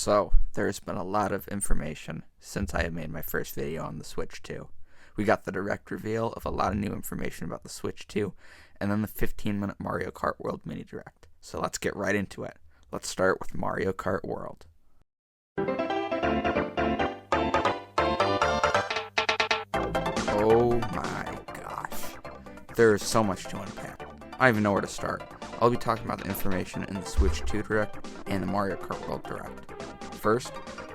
So, there's been a lot of information since I had made my first video on the Switch 2. We got the direct reveal of a lot of new information about the Switch 2, and then the 15-minute Mario Kart World mini direct. So let's get right into it. Let's start with Mario Kart World. Oh my gosh. There is so much to unpack. I don't even know where to start. I'll be talking about the information in the Switch 2 Direct and the Mario Kart World Direct. First,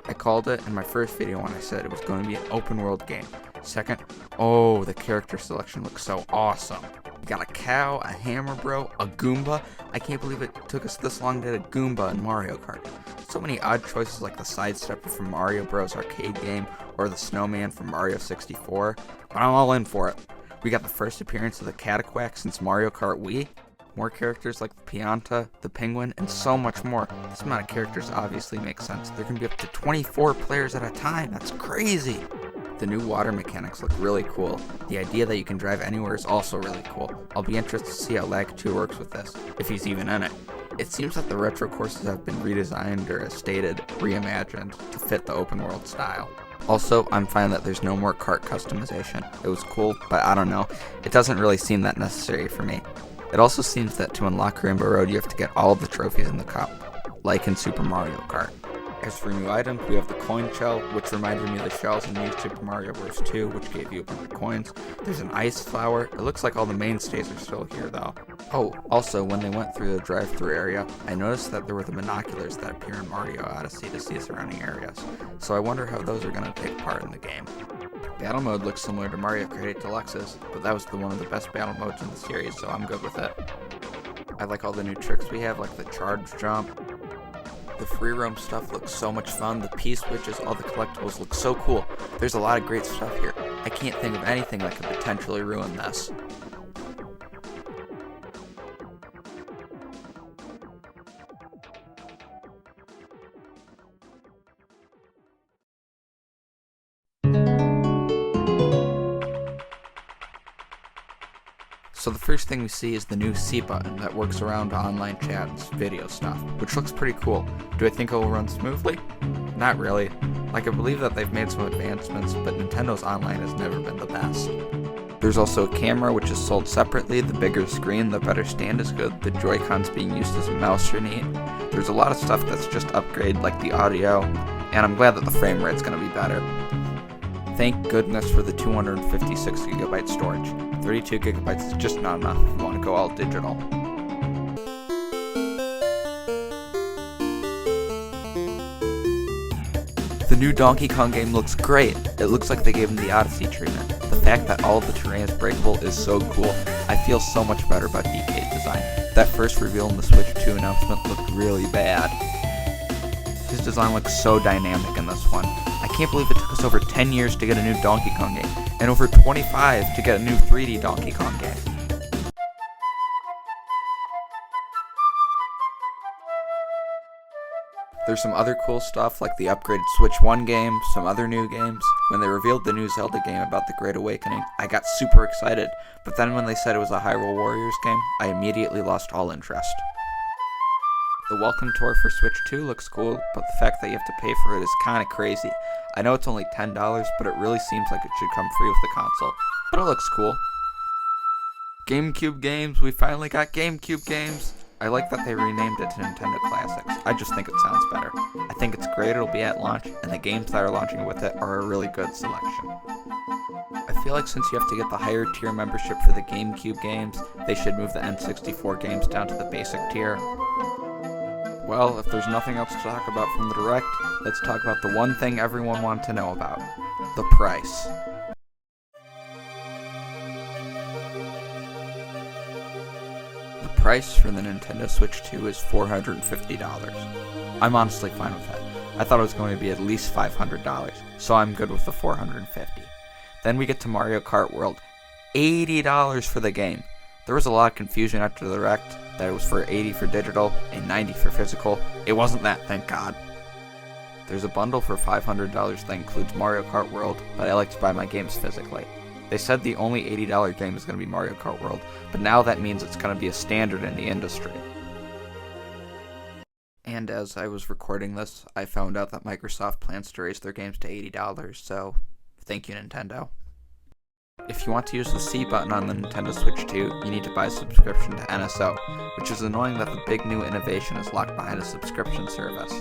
I called it in my first video when I said it was going to be an open world game. Second, the character selection looks so awesome. We got a cow, a hammer bro, a Goomba. I can't believe it took us this long to get a Goomba in Mario Kart. So many odd choices like the sidestepper from Mario Bros. Arcade game or the snowman from Mario 64, but I'm all in for it. We got the first appearance of the Cataquack since Mario Kart Wii. More characters like the Pianta, the Penguin, and so much more. This amount of characters obviously makes sense. There can be up to 24 players at a time. That's crazy! The new water mechanics look really cool. The idea that you can drive anywhere is also really cool. I'll be interested to see how Lag 2 works with this, if he's even in it. It seems that the retro courses have been redesigned or, as stated, reimagined to fit the open world style. Also, I'm fine that there's no more kart customization. It was cool, but I don't know. It doesn't really seem that necessary for me. It also seems that to unlock Rainbow Road, you have to get all of the trophies in the cup, like in Super Mario Kart. As for new items, we have the coin shell, which reminded me of the shells in New Super Mario Bros. 2, which gave you a bunch of coins. There's an ice flower. It looks like all the mainstays are still here, though. Oh, also, when they went through the drive-thru area, I noticed that there were the binoculars that appear in Mario Odyssey to see surrounding areas. So I wonder how those are going to take part in the game. Battle mode looks similar to Mario Kart 8 Deluxe's, but that was one of the best battle modes in the series, so I'm good with it. I like all the new tricks we have, like the charge jump. The free roam stuff looks so much fun. The P-switches, all the collectibles look so cool. There's a lot of great stuff here. I can't think of anything that could potentially ruin this. So the first thing we see is the new C button that works around online chat and video stuff, which looks pretty cool. Do I think it will run smoothly? Not really. Like, I believe that they've made some advancements, but Nintendo's online has never been the best. There's also a camera, which is sold separately. The bigger screen, the better stand is good. The Joy-Cons being used as a mouse are neat. There's a lot of stuff that's just upgrade, like the audio, and I'm glad that the frame rate's going to be better. Thank goodness for the 256GB storage. 32GB is just not enough if you want to go all digital. The new Donkey Kong game looks great. It looks like they gave him the Odyssey treatment. The fact that all of the terrain is breakable is so cool. I feel so much better about DK's design. That first reveal in the Switch 2 announcement looked really bad. His design looks so dynamic in this one. I can't believe it took us over 10 years to get a new Donkey Kong game, and over 25 to get a new 3D Donkey Kong game. There's some other cool stuff like the upgraded Switch 1 game, some other new games. When they revealed the new Zelda game about the Great Awakening, I got super excited, but then when they said it was a Hyrule Warriors game, I immediately lost all interest. The welcome tour for Switch 2 looks cool, but the fact that you have to pay for it is kinda crazy. I know it's only $10, but it really seems like it should come free with the console. But it looks cool. GameCube games, we finally got GameCube games! I like that they renamed it to Nintendo Classics. I just think it sounds better. I think it's great it'll be at launch, and the games that are launching with it are a really good selection. I feel like since you have to get the higher tier membership for the GameCube games, they should move the N64 games down to the basic tier. Well, if there's nothing else to talk about from the Direct, let's talk about the one thing everyone wanted to know about. The price. The price for the Nintendo Switch 2 is $450. I'm honestly fine with that. I thought it was going to be at least $500, so I'm good with the $450. Then we get to Mario Kart World. $80 for the game. There was a lot of confusion after the Direct that it was for $80 for digital and $90 for physical. It wasn't that, thank God. There's a bundle for $500 that includes Mario Kart World, but I like to buy my games physically. They said the only $80 game is going to be Mario Kart World, but now that means it's going to be a standard in the industry. And And as I was recording this, I found out that Microsoft plans to raise their games to $80, so thank you, Nintendo. If you want to use the C button on the Nintendo Switch 2, you need to buy a subscription to NSO, which is annoying that the big new innovation is locked behind a subscription service.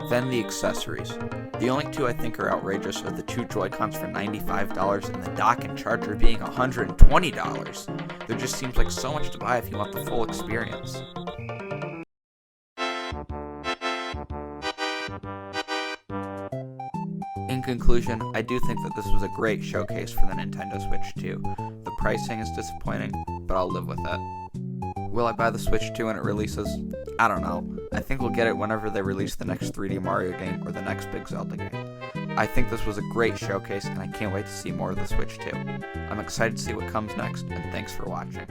Then the accessories. The only two I think are outrageous are the two Joy-Cons for $95 and the dock and charger being $120. There just seems like so much to buy if you want the full experience. In conclusion, I do think that this was a great showcase for the Nintendo Switch 2. The pricing is disappointing, but I'll live with it. Will I buy the Switch 2 when it releases? I don't know. I think we'll get it whenever they release the next 3D Mario game or the next big Zelda game. I think this was a great showcase, and I can't wait to see more of the Switch 2. I'm excited to see what comes next, and thanks for watching.